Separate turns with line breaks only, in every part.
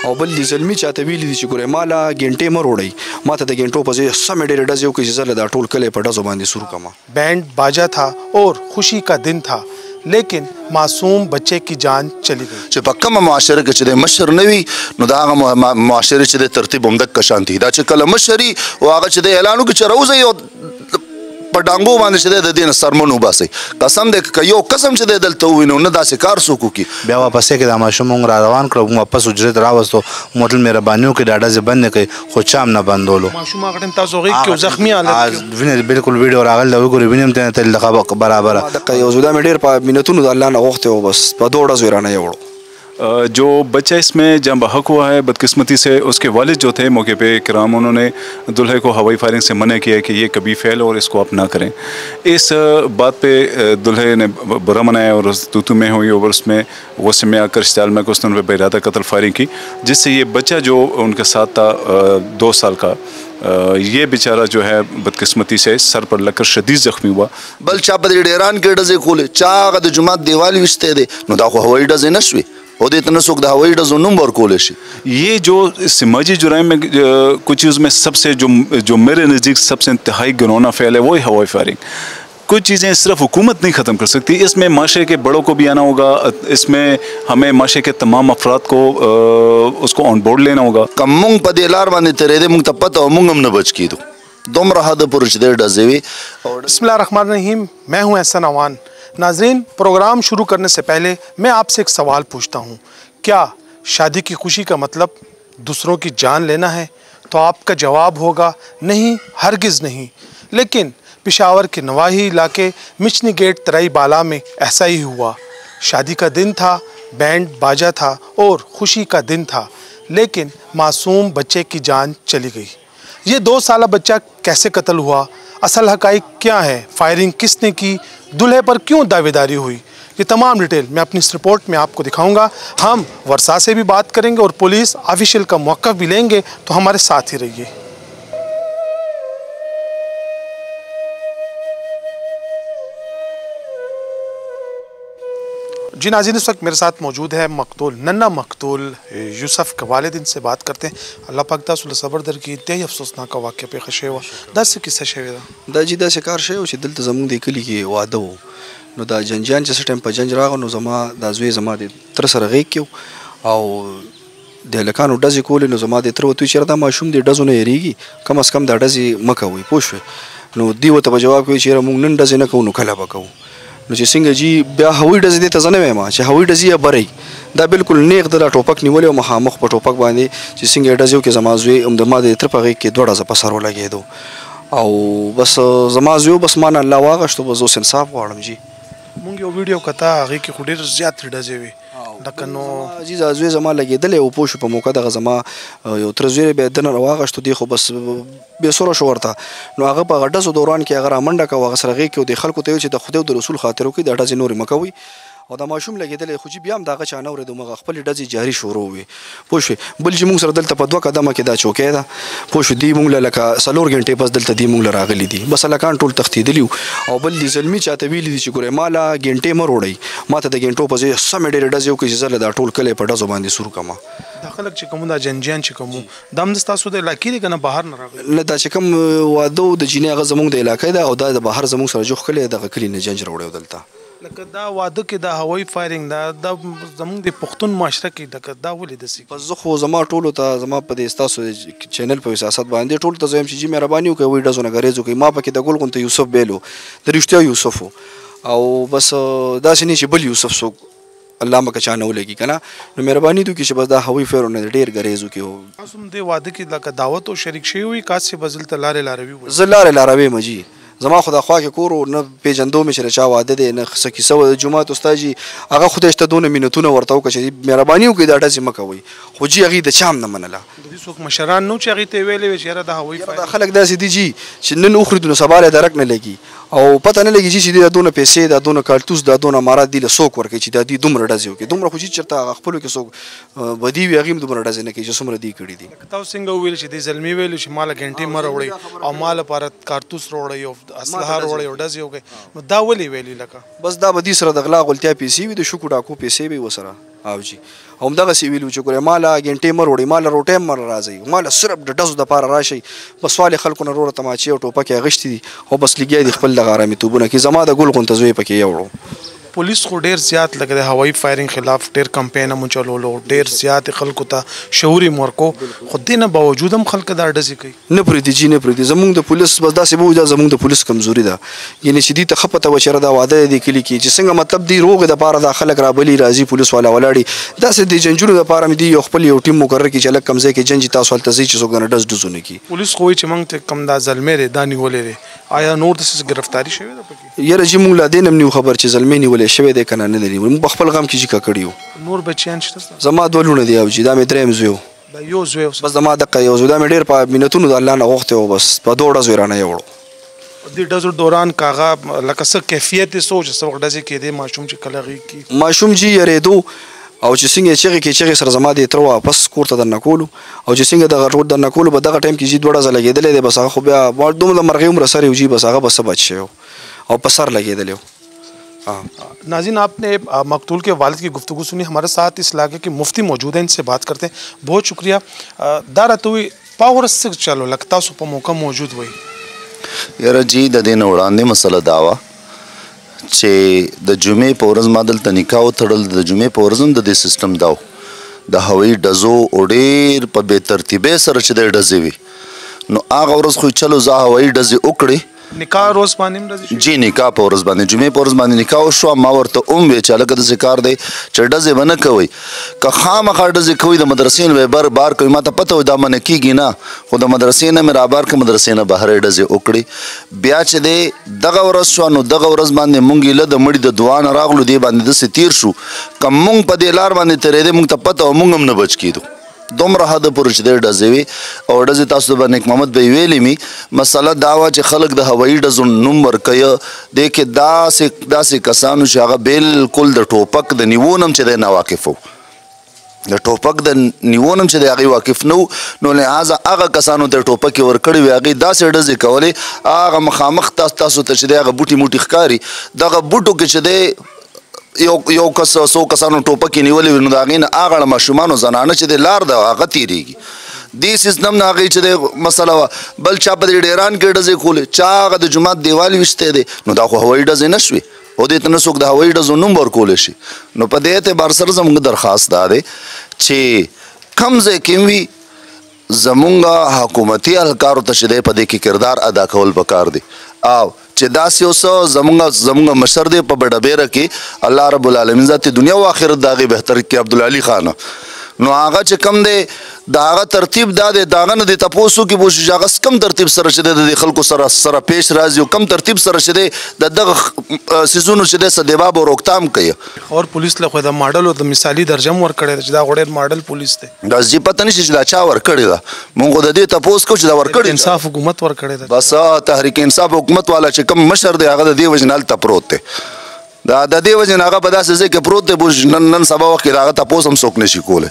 او بل دي زلمی چاته ویلي دي چې ګوره مالا ګنټې مه روړئ ما ته د ګنټو په ځای سمې ډېرې ډزې وکړي چې زه له دا ټول کلی په ډزو باندې سور کړم.
बैंड बाजा था और खुशी का दिन था, लेकिन मासूम बच्चे की जान चली गई.
چې په کومه معاشره کې چې د مشر نه وي نو دا هغه معاشره چې د ترتیب همدغه شان دي. دا چې کله مشر وي او هغه چې د اعلان وکړي چې راوځئ او په ډانګو باندې چې د دې نه سرمن وباسئ. قسم دی که یو قسم چې دی دلته ووینو نه داسې کار څوک وکړي.
بیا واپس یې دا ماشوم موږ را روان کړو، موږ واپس حجرې ته راوستو، موټل مهرباني وکړي دا ډزې بندې کړئ، خو چا هم نه بندولو.
ماشوم هغه ټایم تاسو غېږ کې زخمي حالت کې
وینې بالکل ویډیو راغلی ده وګورئ وینې هم ته دغه برابره.
دقه یو ځل مې ډېر په مینتونو د الله نه غوښتی و، بس په دوه ډزو یې رانه یوړو.
जो बच्चा इसमें जहाँ बहक हुआ है बदकिस्मती से उसके वालिद जो थे मौके पे कराम उन्होंने दुल्हे को हवाई फायरिंग से मना किया कि ये कभी फ़ैल और इसको आप ना करें. इस बात पे दुल्हे ने बुरा मनाया और तू में हुई और उसमें गुस्से में आकर इस्तेमाल में उसने उन पर बेइरादा कत्ल फायरिंग की, जिससे ये बच्चा जो उनके साथ था 2 साल का ये बेचारा जो है बदकिस्मती से सर पर लगकर शदीद जख्मी हुआ.
बल चा په ډیران کې ډزې کولې چا هغه د جومات دیوال ویستی دی نو دا خو هوایي ډزې نه شوې او دې ته نه څوک د هوایي ډزو نوم ورکولی شي.
ये जो समाजी जुराइम में कुछ उसमें सबसे जो मेरे नज़दीक सबसे इंतहाई घिनौना फ़ैल है वही हवाई फायरिंग. कुछ चीज़ें सिर्फ हुकूमत नहीं ख़त्म कर सकती, इसमें माशरे के बड़ों को भी आना होगा, इसमें हमें माशरे के तमाम अफराद को उसको ऑन बोर्ड लेना होगा.
که مونږ په دې لار باندې تېرېدې مونږ ته پته او مونږ هم نه بچ کېدو دومره حده پورې چې دی ډزې وي.
बिस्मिल्लाहिर्रहमानिर्रहीम, मैं हूं एहसन अवान. नाजरीन, प्रोग्राम शुरू करने से पहले मैं आपसे एक सवाल पूछता हूं, क्या शादी की खुशी का मतलब दूसरों की जान लेना है? तो आपका जवाब होगा नहीं, हरगिज़ नहीं. लेकिन पेशावर के नवाही इलाके मिचनी गेट तराई बाला में ऐसा ही हुआ. शादी का दिन था, बैंड बाजा था और खुशी का दिन था, लेकिन मासूम बच्चे की जान चली गई. ये 2 साला बच्चा कैसे कत्ल हुआ, असल हकाइक क्या है, फायरिंग किसने की, दूल्हे पर क्यों दावेदारी हुई, ये तमाम डिटेल मैं अपनी इस रिपोर्ट में आपको दिखाऊंगा. हम वर्षा से भी बात करेंगे और पुलिस ऑफिशियल का मौक़िफ़ भी लेंगे, तो हमारे साथ ही रहिए. जी नाज़रीन, इस वक्त मेरे साथ मौजूद है मकतूल नन्ना मकतूल यूसुफ के वालिद. इनसे बात करते हैं. अल्लाह पाक तासुल सबर दर की इंतहाई अफसोसनाक वाक़या पेश हुआ. दस किस्सा शवी
دا چې داسې کار شوی و چې دلته زموږ د کلي کې واده و، نو دا جنجان چې څه ټایم په جنج راغی نو زما دا زوی زما د تره سره غېږ کې او د هلکانو ډزې کولې، نو زما د تره ورته وویل چېرې دا ماشوم د ډزو نه یېرېږي، کم از کم دا ډزې مه کوئ پوه شوې. نو دوی ورته په جواب کې وایي چې یاره موږ نن ډزې نه کوو نو کله به کوو. نو چې څنګه جي بیا هوایي ډزې دې ته زه نه وایم چې هوایي ډزې یا برئ، دا بالکل نیغ د ټوپک نیولی او مخامخ په ټوپک باندې چې څنګه یې ډزې وکړې زما زوی ما د تره په غېږ کې 2 ډزه په سر ولګېدو او بس زما زوی بس ما نه الله واغشتو، بس اوس انصاف غواړم. جي
مونږ یو ویډیو کته هغې کې خو ډېر زیات ډزې وي لکه نو
عزیز زوی زما لګېدلی او پوه شو په موقع دغه زما یو تره زوی بیا دنه راواغشتو دی خو بس بېسوره شو ورته. نو هغه په هغه ډزو دوران کې هغه رامنډه کړه او هغه سره غېږ کې د خلکو ته ویل چې د خدای او د رسول خاطر وکړئ دا ډزې نورې مه کوئ او دا ماشوم لګېدلی خو چې بیا هم د هغه چا نه اورېدو مغه خپلې ډزې جاري شروع وې پوه شوې. بل چې موږ سره دلته په 2 قدمه کې دا چوکۍ ده پوه شو، دوی موږ له لکه 4 غنټې پس دلته دوی موږ له راغلي دي، بس هلکان ټول تښتېدلي وو. او بل دي زلمي چاته ویلي دي چې ګورئ ماله ګنټې مه روړئ ما ته د ګنټو په ځای سمې ډېرې ډزې وکړي چې زه له دا ټول کلی په ډزو باندې سور کړم.
دا خلک چې کوم دا جنجیان چې کوم دا هم ستاسو د علاقې دی که نه بهر نه راغلی؟
نه دا چې کوم واده و د جینۍ هغه زموږ د علاقې ده او دا د بهر زموږ سره جوخ کلی دغه کلي نه جنج راوړی و دلته.
لکه دا واده کې دا هوایي فایرنګ دا زموږ د پښتون معاشره کې لکه دا ولې داسې؟
بس زه خو زما ټولو ته زما په دې ستاسو چینل په وساست باندې ټولو ته زه وایم چې جي مهرباني وکړئ وایي ډزو نه ګریز وکړئ. ما پکې د ګل غوندې یوسف بیلو د رښتیا یوسف و او بس داسې نه چې بل یوسف څوک الله مکه چا نه ولګي که نه، نو مهرباني دې وکړي چې بس دا هوایي فایرو نه ډېر ګریز وکړي.
تاسو هم دې واده کې لکه دعوت او شریک شوي وي کاسې به دلته لارې لاروي وي؟
زه لارې لاروی یم جي، زما خو دا خوا کې کور نه پېژندو مې چې د چا واده دی نه څه کیسه وه. د جومات استاد جي هغه خدای شته دونه مینتونه ورته وکړه چې مهرباني وکړئ دا ډزې مه کوئ، خو جي هغې د چا هم نه منله.
د دې څوک مشران نه و چې هغې ته یې ویلې وې چې یاره دا هوایي
دا خلک داسې دي جي چې نن وخوري نو سبا له درک نه لګي او پته نه لګي چې دا دونه پیسې دا دونه کارتوس دا دونه امارات دي له څوک ورکوي چې دا دوی دومره ډزې وکړي. دومره خو چې چېرته هغه خپلو کې څوک بدي وي هغې هم دومره ډزې نه کوي چې څومره دوی کړي دي.
تاسو څنګه وویل چې دې زلمي ویلو چې ما له ګنټې مه راوړئ او ما لپاره کارتوس راوړئ او اسلحه راوړئ او ډزې وکړئ، نو دا ولې ویلي؟ لکه
بس دا به دې سره د غلا غلطیا پیسې وي د شکو ډاکو پیسې به یې ورسره او جی همدغسې ویلو چې ګوره ماله ګنټې مه روړئ ماله روټۍ هم مه راځئ ماله صرف د ډزو دپاره راشئ بس والې خلکو نه روره تماچې او ټوپکې اغوښتي دي او بس لګیا دي خپل دغه ارامېتوبونه کې زما د ګل غونته زوی پکې یوړو
पुलिस को ډیر زیات لګ د هوایي فایرینګ خلاف ډیر کمپاین هم چلولو ډیر زیات خلکو ته شعوري مرکو خو دې نه باوجود هم خلک دا ډزې کوي
نه پرېږدي جي نه پرېږدي زمونږ د پولیس بس داسې به وي دا زمونږ د پولیس کمزوري ده یعنې چې دوی ته ښه پته وه چې دا واده دی کلي کې چې څنګه مطلب دوی روغې دپاره دا خلک رابلي راځي پولیس والا ولاړي داسې د جنجونو دپاره مې دوی یو خپل یو ټیم مقرر کړي چې هلک کوم ځای کې جنجي تاسو هلته ځئ چې څوک نه ډز ډزونه کړي
پولیس خو وایي چې موږ ته کوم دا زلمی دی دا نیولی دی آیا نور داسې ګرفتاري شوې ده پکې
یاره جي موږ لا دې نه هم نیو خبر چې زلمی نیولی شوی دی که نه نه دی موږ په خپل غم کې جیکه کړي وو
نور بچیان شته ستا
زما دوه لوڼه دي او جي دا مې درېیم زوی و
دا یو زوی
بس زما دقه یو زوی دا مې ډېر په منتونو د الله نه غوښتی و بس په دوه ډزو یې رانه یوړو
د ډزو دوران کاغه لکه څه کیفیت یې سوچ څه وخت ډزې کېدې ماشوم چې کله غېږ کې
ماشوم جي یېرېدو او چې څنګه یې چغې کې چغې سره زما د تره واپس کور ته درنه کولو او چې څنګه دغه روډ درنه کولو په دغه ټایم کې جي دوه ډزه لګېدلی دی بس هغه خو بیا دومره د مرغۍ عمره سر یې و جي بس هغه به څه بچ شوی او په سر لګېدلی و
नाज़रीन आपने मकतूल के वालिद की गुफ्तगू सुनी हमारे साथ इस इलाके के मुफ्ती मौजूद हैं इनसे बात करते हैं बहुत शुक्रिया दारा तो पावर से चलो लगता सो पर मौका मौजूद हुई
یاره جی د دې نه وړاندې مسله دا وه چې د جمعې په ورځ ما دلته نکاح وتړل د جمعې په ورځ هم د دې سیسټم دا و د هوایي ډزو او ډېر په بې ترتیبۍ سره چې دی ډزې وي نو هغه ورځ خو چلو زه هوایي ډزې وکړې
نکاح روز باندې
جی نکاح په ورځ باندې جمعې په ورځ باندې نکاح وشوه ما ورته ویې چې هلکه داسې کار دی چې ډزې به نه کوئ که خامخا ډزې کوئ د مدرسې نه به بار کوئ ما ته پته وي دا منع کېږي نه خو د مدرسې نه مې رابار کړه مدرسې نه بهر یې ډزې وکړې بیا چې دی دغه ورځ شوه نو دغه ورځ باندې مونږ ایله د مړي د دعا نه راغلو دې باندې داسې تېر شو که مونږ په دې لار باندې تېرېدی مونږ ته پته وه مونږ هم نه بچ کېدو دومره حده پورې چې دی ډزې وي او ډزې تاسو ته به نیک محمد به یې ویلې مي مسله دا وه چې خلک د هوایي ډزو نوم ورکوي دې کې داسې کسانو چې هغه بالکل د ټوپک د نیوون هم چې دی ناواقف وو د ټوپک د نیوون هم چې دی هغې واقف نه وو نو لحاظه هغه کسانو ته ټوپک یې ورکړې وې هغې داسې ډزې کولې هغه مخامخ تاسو ته چې دی هغه بوټي موټي ښکاري دغه بوټو کې چې دی یو کس څو کسانو ټوپکې نیولې وي نو د هغې نه هغه اړه ماشومانو زنانه چې دی لار ده هغه تېرېږي دې سیستم نه هغې چې دی مسله وه بل چا په دې ډیران کې ډزې کولې چا هغه د جومات دیوال ویشتی دی نو دا خو هوایي ډزې نه شوې او دې ته نه څوک د هوایي ډزو نوم ورکولی شي نو په دې اعتبار سره زموږ درخواست دا دی چې کم ځای کې وي زمونږ حکومتي اهلکارو ته چې دی په دې کې کردار ادا کول پکار دی او چې داسې یو څه زمونږ مشر دی په بډبیره کې الله رب العالمین ذات دنیا او آخرت د هغې بهتر کې عبدالعلي خان نو هغه چې کم دی د هغه ترتیب دا دی د هغه نه دې تپوس وکړي پوه شو چې هغه کم ترتیب سره چې دی د دې خلکو سره پیش راځي او کم ترتیب سره چې دی د دغه څیزونو چې دی سدباب او روکتام کوي
اور پولیس له خو د ماډل او د مثالي درجه هم ورکړی ده چې دا خو ډېر ماډل پولیس دی
دا زی پته نشي چې دا چا ورکړې ده مونږ خو د دې تپوس کوو چې دا ورکړې
انصاف حکومت ورکړی ده
بس تحریک انصاف حکومت والا چې کم مشر دی هغه د دې وجې نه هلته پروت دی دا د دې وجې نه هغه په داسې ځای کې پروت دی نن سبا وخت کې د هغه تپوس هم څوک نشي کولی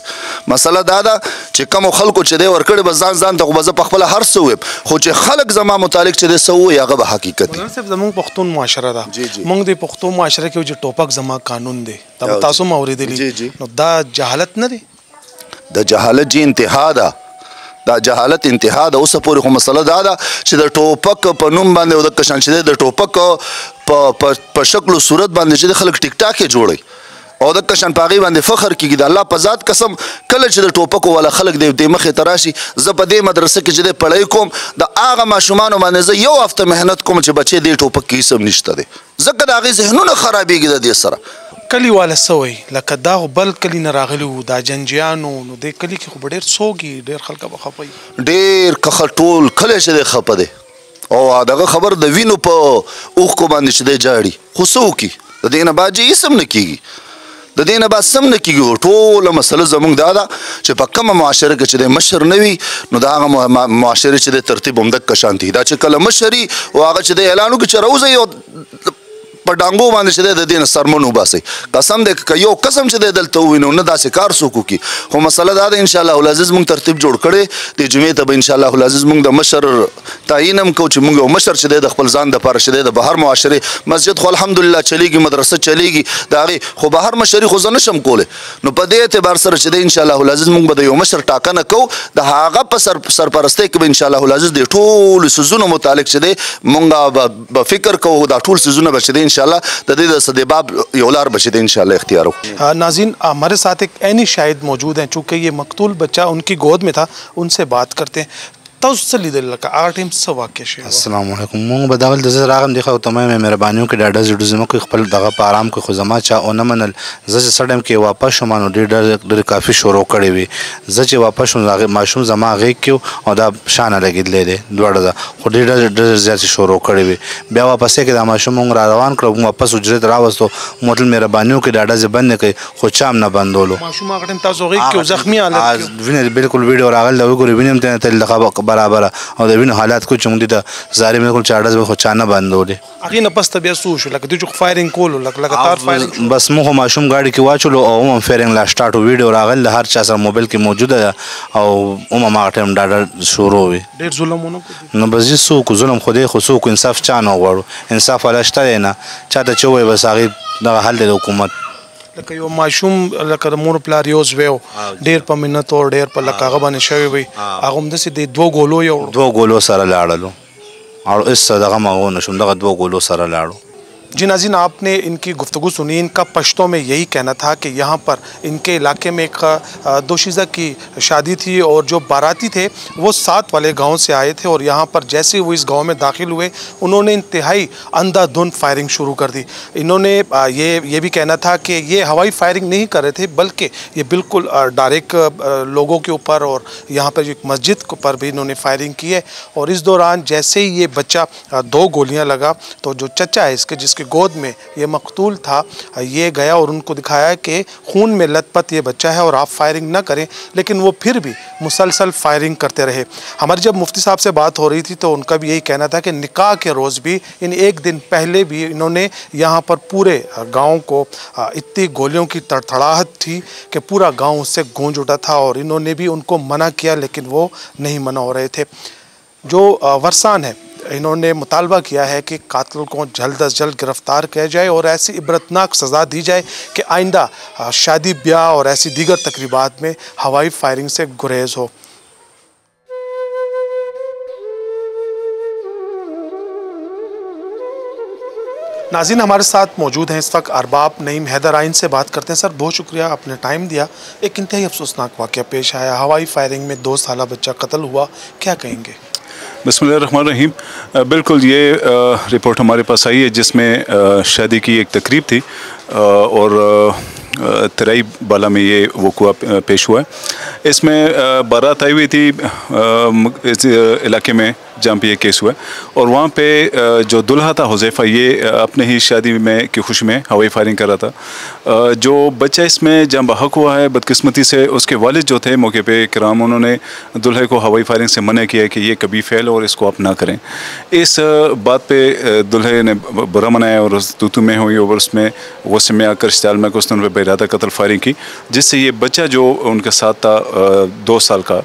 مسله دا ده چې کومو خلکو چې دی ورکړی به ځان ته خو به زه پخپله هر څه ویم خو چې خلک زما متعلق چې دی څه ووایي هغه به حقیقت وي
صاحب زموږ پښتون معاشره ده موږ د پښتو معاشره کې چې ټوپک زما قانون دی دا به تاسو هم اورېدلي نو دا جهالت نه دی
د جهالت جي انتها ده دا جهالت انتها ده اوسه پورې خو مسله دا ده چې د ټوپک په نوم باندې او د کشان چې دی د ټوپک په شکل و صورت باندې چې د خلک ټیک ټاک یې جوړوي او د کشان په هغې باندې فخر کېږي د الله په ذات قسم کله چې د ټوپکو والا خلک دی مخې ته راشي زه په دې مدرسه کې چې دی پړی کوم د هغه ماشومانو باندې زه یو هفته محنت کوم چې بچې دې ټوپک کې هېڅ هم نشته دی ځکه د هغې ذهنونه خرابېږي د دې سره
کلی والا څه وایي لکه دا خو بل کلي نه راغلي وو دا جنجیانو نو دې کلي کې خو به ډېر څوک وي ډېر خلکه به خفه وي
ډېر کښه ټول کلی چې دی خفه دی او دغه خبر د وینو په اوښکو باندې چې دی جاړي خو څه وکړي د دې نه بعد چې هېڅ هم نه کېږي د دې نه بعد څه هم نه کېږي ټوله مسله زموږ دا ده چې په کومه معاشره کې چې دی مشر نه وي نو د هغه معاشرې چې دی ترتیب همدک شانتي دا چې کله مشر وي او هغه چې دی اعلان وکړي چې راوځئ په ډانګو باندې چې د دې نه سرمن وباسئ قسم دی که یو قسم چې دلته ووینو نه داسې کار څوک وکړي خو مسله دا ده انشاءالله العزیز موږ ترتیب جوړ کړی د جمعې ته به انشاءالله العزیز موږ د مشر تعیین هم کوو چې موږ یو مشر چې دی د خپل ځان دپاره چې دی د بهر معاشرې مسجد خو الحمدلله چلیږي مدرسه چلیږي د هغې خو بهر مشري خو زه نشم کولی نو په دې اعتبار سره چې دی انشاءالله العزیز موږ به د یو مشر ټاکنه کوو د هغه په سرپرستۍ کې به انشاءالله العزیز د ټولو څیزونو متعلق چې دی موږ به فکر کوو دا ټول څیزونه به چې دی انشاءالله د دې د سدباب یو لار به چې دی انشاءالله اختیار وکړو
नाज़रीन हमारे साथ एक ऐनी शाहिद मौजूद हैं चूँकि ये मकतूल बच्चा उनकी गोद में था उनसे बात करते हैं तवसल लिदल का आर टीम सब वाक़या शे
अस्सलाम वालेकुम मोंग बदावल दज़ रागम देखा तमाम मेहरबानियों के डाडा जुडू जमा को खपल दगा पर आराम को खुजमा चा और नमनल जज सडम के वापस शुमानो डर काफ़ी शोरों कड़े हुए जज वापस माशूम जमा आगे क्यों और दा शाना लगी ले दे द्वारा दा खुद डर ज़्यादा शोरों कड़े हुए ब्याह वापस है कि माशूम मोंग रवान कर वापस उजरत रावस तो मोटल मेहरबानियों के डाडा से बंद के खुद शाम ना बंद हो लो
माशूम आगे टीम ताज़ोगी क्यों ज़ख्मी
आज बिल्कुल वीडियो रागल दवा को रिविनियम तेरे लगा बराबर और देविन हालात को चुंगी था जारे में कुल चार्डस में खुचाना बंद हो ले
आगे नपस तबियत सूश लग तुझे फायरिंग कोल लग लगातार फायरिंग
बस मुँह माशूम गाड़ी की वाच लो और हम फायरिंग ला स्टार्ट हो वीडियो रागल हर चासर मोबाइल की मौजूद है और उम मार्टे हम डाडा शुरू हुए
डेढ़ जुल्म होना
न बस जिस सू को जुल्म खुदे खुशू को इंसाफ चानो वारो इंसाफ वाला स्टार है ना चाहते चोवे बस आगे ना हल दे हुकूमत
लका यो माशूम लका मोर प्लारियोज वेओ डेर पर मिन्नत और डेर पर लका गबा नशवे भाई आगम दे से दो गोलो सारा लाड़लो और इस सदगा मांगो नशुम दगा 2 गोलो सारा लाड़ो जी नाज़रीन आपने इनकी गुफ्तगू सुनी इनका पश्तों में यही कहना था कि यहाँ पर इनके इलाके में एक दोशीज़ा की शादी थी और जो बाराती थे वो साथ वाले गांव से आए थे और यहाँ पर जैसे वो इस गांव में दाखिल हुए उन्होंने इंतहाई अंधाधुंध फायरिंग शुरू कर दी इन्होंने ये भी कहना था कि ये हवाई फायरिंग नहीं कर रहे थे बल्कि ये बिल्कुल डायरेक्ट लोगों के ऊपर और यहाँ पर एक मस्जिद पर भी इन्होंने फायरिंग की है और इस दौरान जैसे ही ये बच्चा 2 गोलियाँ लगा तो जो चचा है इसके जिसके गोद में ये मकतूल था ये गया और उनको दिखाया कि खून में लथपथ ये बच्चा है और आप फायरिंग ना करें लेकिन वो फिर भी मुसलसल फायरिंग करते रहे हमारी जब मुफ्ती साहब से बात हो रही थी तो उनका भी यही कहना था कि निकाह के रोज़ भी इन 1 दिन पहले भी इन्होंने यहाँ पर पूरे गाँव को इतनी गोलियों की तड़तड़ाहट थी कि पूरा गाँव उससे गूंज उठा था और इन्होंने भी उनको मना किया लेकिन वो नहीं मना हो रहे थे जो वर्सान है इन्होंने मुतालबा किया है कि कातिल को जल्द अज जल्द गिरफ़्तार किया जाए और ऐसी इबरतनाक सज़ा दी जाए कि आइंदा शादी ब्याह और ऐसी दीगर तकरीबात में हवाई फायरिंग से गुरेज हो नाज़रीन हमारे साथ मौजूद हैं इस वक्त अरबाब नईम हैदर आइन से बात करते हैं सर बहुत शुक्रिया आपने टाइम दिया एक इंतहाई अफसोसनाक वाक़या पेश आया हवाई फायरिंग में 2 साला बच्चा कत्ल हुआ क्या कहेंगे
बिस्मिल्लाहिर्रहमानिर्रहीम बिल्कुल ये रिपोर्ट हमारे पास आई है जिसमें शादी की एक तकरीब थी और तराई बाला में ये वक़ुआ पेश हुआ है इसमें बारात आई हुई थी इस इलाके में जहाँ पे ये केस हुआ और वहाँ पे जो दुल्हा था हुज़ैफ़ा ये अपने ही शादी में की खुशी में हवाई फायरिंग कर रहा था जो बच्चा इसमें जहाँ बहक हुआ है बदकिस्मती से उसके वालिद जो थे मौके पे किराम उन्होंने दुल्हे को हवाई फायरिंग से मना किया कि ये कभी फ़ेल और इसको आप ना करें इस बात पे दुल्हे ने बुरा मनाया और तूतू में हुई और उसमें गुस्से में आकर इस्ताल में उसने उन पर बेइरादा कत्ल फायरिंग की जिससे ये बच्चा जो उनके साथ था 2 साल का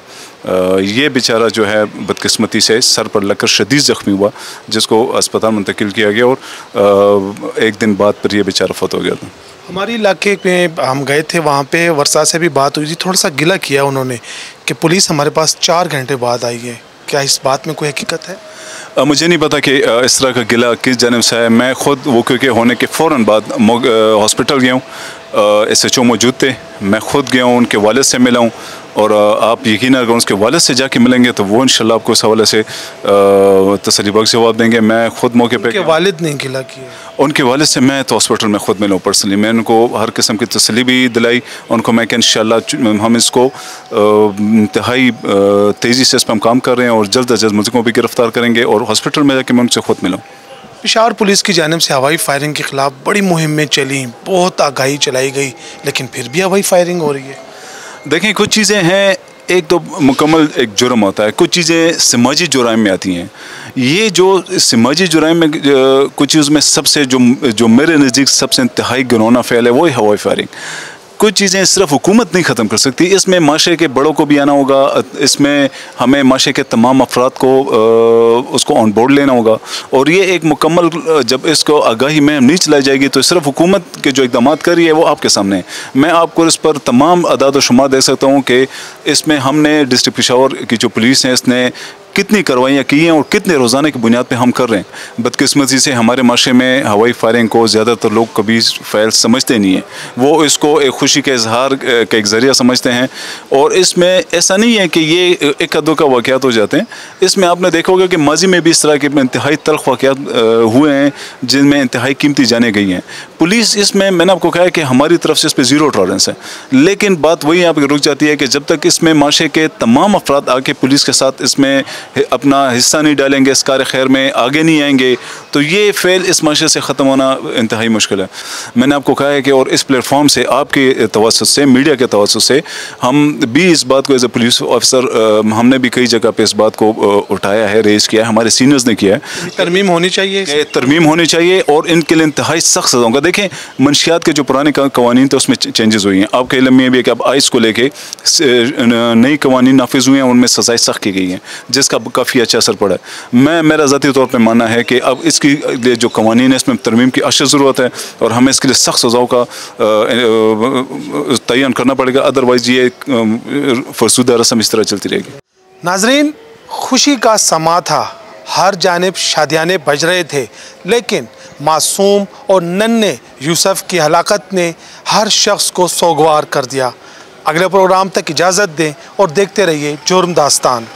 ये बेचारा जो है बदकिस्मती से सर पर लगकर शदीद ज़ख्मी हुआ जिसको अस्पताल मुंतकिल किया गया और 1 दिन बाद पर यह बेचारा फौत हो गया था
हमारे इलाके में हम गए थे वहाँ पे वर्षा से भी बात हुई थी थोड़ा सा गिला किया उन्होंने कि पुलिस हमारे पास 4 घंटे बाद आई है क्या इस बात में कोई हकीकत है
मुझे नहीं पता कि इस तरह का गिला किस जानब से है मैं ख़ुद वो क्योंकि होने के फ़ौरन बाद हॉस्पिटल गया हूँ SHO मौजूद थे मैं ख़ुद गया हूँ उनके वालिद से मिला हूँ और आप यकीन अगर उसके वालिद से जाके मिलेंगे तो वो इंशाल्लाह आपको इस हवाले से तसल्लीबख्श जवाब देंगे मैं ख़ुद मौके पे
वालिद ने गिला किया उनके
वालिद से मैं तो हॉस्पिटल में ख़ुद मिला हूँ पर्सनली मैं उनको हर किस्म की तसल्ली भी दिलाई उनको मैं कि इंशाल्लाह हम इसको इंतहाई तेज़ी से इस पर हम काम कर रहे हैं और जल्द अज जल्द मुझको भी गिरफ़्तार करेंगे और हॉस्पिटल में जाके मैं उनसे ख़ुद मिला हूँ
पेशावर पुलिस की जानिब से हवाई फायरिंग के ख़िलाफ़ बड़ी मुहिमें चली बहुत आगाही चलाई गई लेकिन फिर भी हवाई फायरिंग हो रही है
देखें कुछ चीज़ें हैं एक तो मुकम्मल एक जुर्म होता है, कुछ चीज़ें समाजी जुराइम में आती हैं। ये जो समाजी जुराइम में कुछ चीज़ में सबसे जो मेरे नज़दीक सबसे इंतहाई घिनौना फ़ेल है वो है हवाई फायरिंग। कुछ चीज़ें सिर्फ हुकूमत नहीं ख़त्म कर सकती, इसमें माशरे के बड़ों को भी आना होगा, इसमें हमें माशरे के तमाम अफराद को उसको ऑन बोर्ड लेना होगा। और ये एक मुकम्मल जब इसको आगाही में नहीं चलाई जाएगी तो सिर्फ हुकूमत के जो इक़दाम कर रही है वो आपके सामने है। मैं आपको इस पर तमाम अदाद व शुमार दे सकता हूँ कि इसमें हमने डिस्ट्रिक्ट पेशावर की जो पुलिस है इसने कितनी कार्रवाइयाँ की हैं और कितने रोज़ाना की बुनियाद पे हम कर रहे हैं। बदकिस्मती से हमारे माशरे में हवाई फायरिंग को ज़्यादातर लोग कभी फ़ैल समझते नहीं हैं, वो इसको एक खुशी के इजहार का एक ज़रिया समझते हैं। और इसमें ऐसा नहीं है कि ये एक दो का वाक़यात हो जाते हैं, इसमें आपने देखा होगा कि माजी में भी इस तरह के इंतहाई तल्ख़ वाक़यात हुए हैं जिनमें इंतहाई कीमती जानें गई हैं। पुलिस इसमें मैंने आपको कहा है कि हमारी तरफ से इस पर ज़ीरो टॉलरेंस है, लेकिन बात वही यहाँ पर रुक जाती है कि जब तक इसमें माशरे के तमाम अफराद आके पुलिस के साथ इसमें अपना हिस्सा नहीं डालेंगे, इस कार खैर में आगे नहीं आएंगे, तो ये फ़ेल इस माशरे से ख़त्म होना इंतहाई मुश्किल है। मैंने आपको कहा है कि और इस प्लेटफॉर्म से आपके तवज्जुह से, मीडिया के तवज्जुह से हम भी इस बात को एज ए पुलिस ऑफिसर हमने भी कई जगह पे इस बात को उठाया है, रेज़ किया है, हमारे सीनियर्स ने किया है।
तरमीम होनी चाहिए,
तरमीम होनी चाहिए और इनके लिए इंतहाई सख्त सज़ा होगा। देखें मंशियात के जो पुराने कवानीन थे उसमें चेंजेस हुई हैं। आपके इल्म में भी है कि अब आइस को लेके नई कवानीन नाफिज हुए हैं, उनमें सज़ाएं सख्त की गई हैं जिसका काफ़ी अच्छा असर पड़ा है। मेरा ज़ाती तौर पर मानना है कि अब इसकी लिए जो कवानीन है इसमें तरमीम की अशद ज़रूरत है और हमें इसके लिए सख्त सज़ाओं का तयन करना पड़ेगा, अदरवाइज़ ये फरसूदा रस्म इस तरह चलती रहेगी।
नाजरीन, खुशी का समा था, हर जानिब शादियाने बज रहे थे, लेकिन मासूम और नन्हे यूसुफ की हलाकत ने हर शख्स को सोगवार कर दिया। अगले प्रोग्राम तक इजाज़त दें और देखते रहिए जुर्म दास्तान।